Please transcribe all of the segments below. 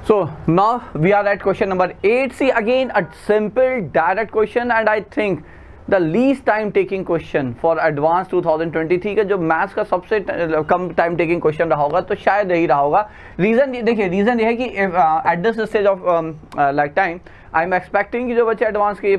So now we are at question number 8. See, again a simple direct question, and I think the least time taking question for advanced 2023 का जो maths का सबसे कम time taking question रहा होगा तो शायद यही रहा होगा। रीज़न देखिए, रीज़न ये है कि at this stage of like time I am expecting कि जो बच्चे एडवांस के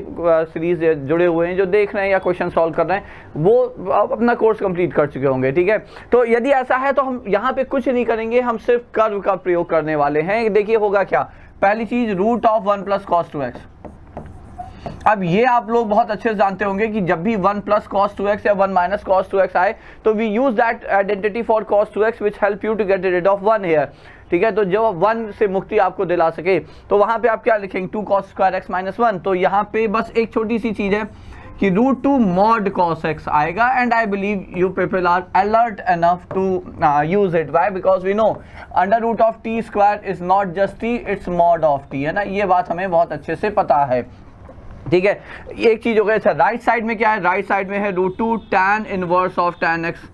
सीरीज जुड़े हुए हैं, जो देख रहे हैं या क्वेश्चन सॉल्व कर रहे हैं, वो अपना कोर्स कंप्लीट कर चुके होंगे। ठीक है, तो यदि ऐसा है तो हम यहाँ पे कुछ नहीं करेंगे, हम सिर्फ कर्व का प्रयोग करने वाले हैं। देखिए होगा क्या, पहली चीज root of 1 plus cos 2x। अब ये आप लोग बहुत अच्छे से जानते होंगे कि जब भी 1 प्लस कॉस 2x या 1 माइनस कॉस 2x आए तो we use that identity for cos 2x which help you to get rid of 1 here. ठीक है, तो जो 1 से मुक्ति आपको दिला सके तो वहां पे आप क्या लिखेंगे, 2 cos स्क्वायर x माइनस 1। तो यहाँ पे बस एक छोटी सी चीज है कि रूट 2 मॉड cos x आएगा, and I believe you people are alert enough to use it. Why? Because we know under root of T square is not just T, it's mod of T, है ना, ये बात हमें बहुत अच्छे से पता है। ठीक है, एक चीज हो गई। अच्छा, राइट साइड में क्या है, राइट साइड में है root 2 tan inverse of tan x।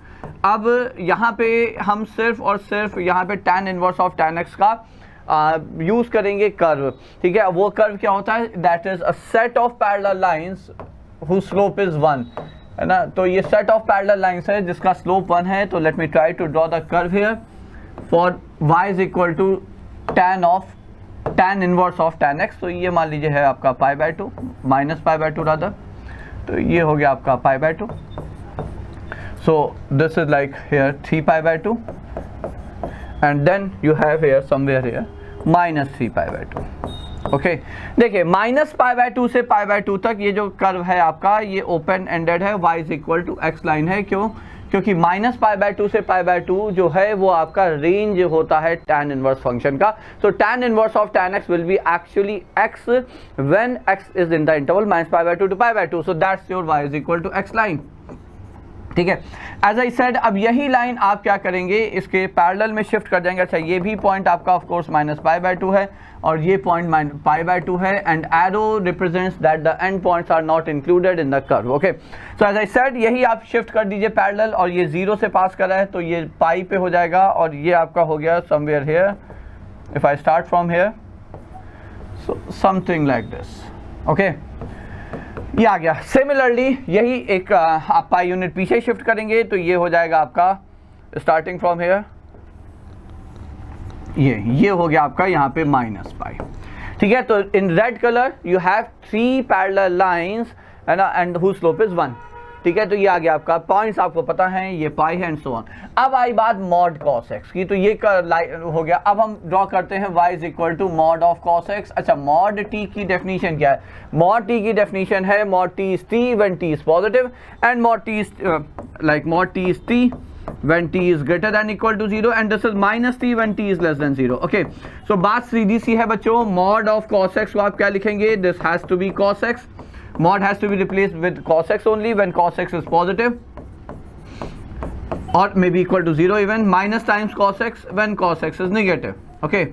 अब यहाँ पे हम सिर्फ और सिर्फ यहाँ पे tan inverse of tan x का यूज करेंगे कर्व। ठीक है, वो कर्व क्या होता है, that is a set of parallel lines whose slope is 1, है ना। तो ये सेट ऑफ पैरेलल लाइंस है जिसका स्लोप 1 है। तो let me try to draw the curve here for y is equal to tan inverse of tan x। तो ये मान लीजिए है आपका π/2 माइनस π/2 रादर, तो ये हो गया आपका π/2। So this is like here 3π/2 and then you have here somewhere here minus 3π/2। Okay, देखिए माइनस π/2 से π/2 तक ये जो कर्व है आपका, ये ओपन एंडेड है, y is equal to x line है। क्यों? क्योंकि माइनस π/2 से π/2 जो है वो आपका रेंज होता है tan इनवर्स फंक्शन का। So tan inverse of tan x will be actually x when x is in the interval minus π/2 to π/2। So that's your y is equal to x line. ठीक है, as I said, अब यही line आप क्या करेंगे, इसके parallel में shift कर जाएंगे। अच्छा, ये भी पॉइंट आपका ऑफ कोर्स माइनस π/2 है और ये पॉइंट π/2 है, and arrow represents that the end points are not included in the curve. Okay, so as I said, यही आप शिफ्ट कर दीजिए पैरेलल, और ये 0 से पास कर रहा है तो ये पाई पे हो जाएगा, और ये आपका हो गया somewhere here. If I start from here, so something like this. Okay, ये आ गया। सिमिलरली यही एक आप पाई यूनिट पीछे शिफ्ट करेंगे तो ये हो जाएगा आपका स्टार्टिंग फ्रॉम हियर, ये हो गया आपका यहाँ पे माइनस पाई। ठीक है, तो in red colour you have 3 parallel lines, है ना, एंड हुज स्लोप इज 1। ठीक है, तो ये आ गया आपका, पॉइंट्स आपको पता है, ये पाई है एंड सो ऑन। अब आई बात मॉड cos x की, तो ये हो गया। अब हम ड्रॉ करते हैं y is equal to mod of cos x। अच्छा, मॉड t की डेफिनेशन क्या है, मॉड t की डेफिनेशन है mod t is t when t is positive, and mod t is like mod t is t when t is greater than equal to 0, and this is minus t when t is less than 0. okay, so बात सीधी सी है बच्चों, mod of cos x को आप क्या लिखेंगे, this has to be cos x, mod has to be replaced with cos x only when cos x is positive, or maybe equal to 0 even, minus times cos x when cos x is negative. okay,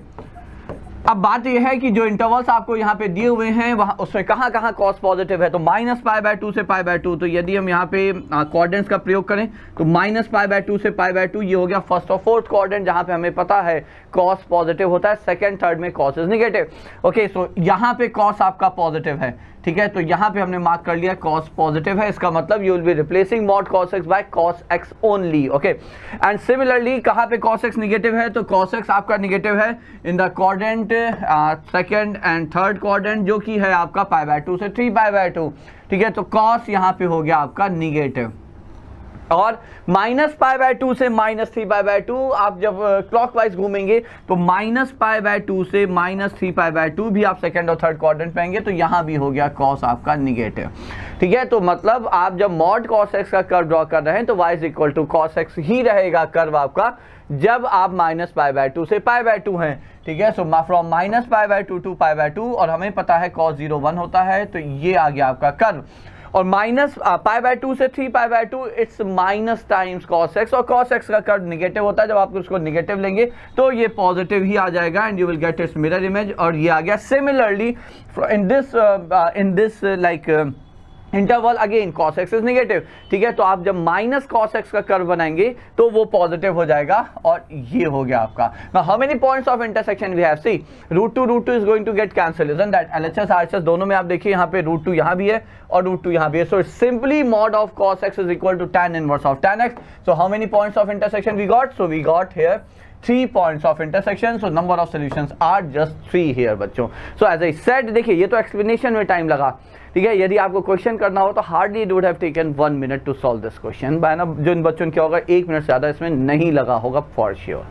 अब बात यह है कि जो intervals आपको यहाँ पे दिए हुए हैं वहाँ उसमें कहाँ कहाँ कॉस पॉजिटिव है, तो माइनस π/2 से π/2। तो यदि हम यहाँ पे कोऑर्डिनेट्स का प्रयोग करें तो माइनस π/2 से π/2 ये हो गया फर्स्ट और फोर्थ कोऑर्डिनेट, जहाँ पे हमें पता है कॉस पॉजिटिव होता है, सेकंड थर्ड में कॉस इज नेगेटिव। ओके, सो यहाँ पे कॉस आपका पॉजिटिव है। ठीक है, तो यहाँ पे हमने मार्क कर लिया कॉस पॉजिटिव है, इसका मतलब you will be replacing mod cos x by cos x only. Okay, and similarly कहाँ पे cos x नेगेटिव है, तो cos x आपका नेगेटिव है in the coordinate second and third coordinate, जो कि है आपका π/2 से 3π/2। ठीक है, तो cos यहाँ पे हो गया आपका नेगेटिव, और माइनस π/2 से माइनस 3π/2 आप जब क्लॉकवाइज घूमेंगे तो माइनस π/2 से माइनस 3π/2 भी आप सेकंड और थर्ड क्वाड्रेंट पाएंगे, तो यहाँ भी हो गया cos आपका निगेटिव। ठीक है, तो मतलब आप जब मॉड cos x का कर्व ड्रॉ कर रहे हैं तो y is equal to cos x ही रहेगा कर्व आपका, जब आप माइनस π/2 से π/2 हैं। ठीक है, सो फ्रॉम माइनस π/2 टू π/2, और हमें पता है cos 0 1 होता है, तो ये आ गया आपका कर्व। और माइनस π/2 से 3π/2 it's minus times cos x, और cos x का कर्व नेगेटिव होता है, जब आप उसको नेगेटिव लेंगे तो ये पॉजिटिव ही आ जाएगा, and you will get it's mirror image, और ये आ गया। Similarly in this like interval again cos x is negative, ठीक है, तो आप जब माइनस cos x का कर्व बनाएंगे तो वो पॉजिटिव हो जाएगा और ये हो गया आपका. Now how many points of intersection we have, see √2 is going to get cancel, isn't that? LHS RHS दोनों में आप देखिए यहाँ पे √2 यहाँ भी है और √2 यहाँ भी है, so simply mod of cos x is equal to tan inverse of tan x. So how many points of intersection we got? So we got here 3 points of intersection, so number of solutions are just 3 here बच्चों. So as I said, देखिए ये तो explanation में time लगा, ठीक है, यदि आपको क्वेश्चन करना हो तो hardly it would have taken 1 minute to solve this question. जो इन बच्चों क्या होगा 1 मिनट से ज़्यादा इसमें नहीं लगा होगा फॉर श्योर.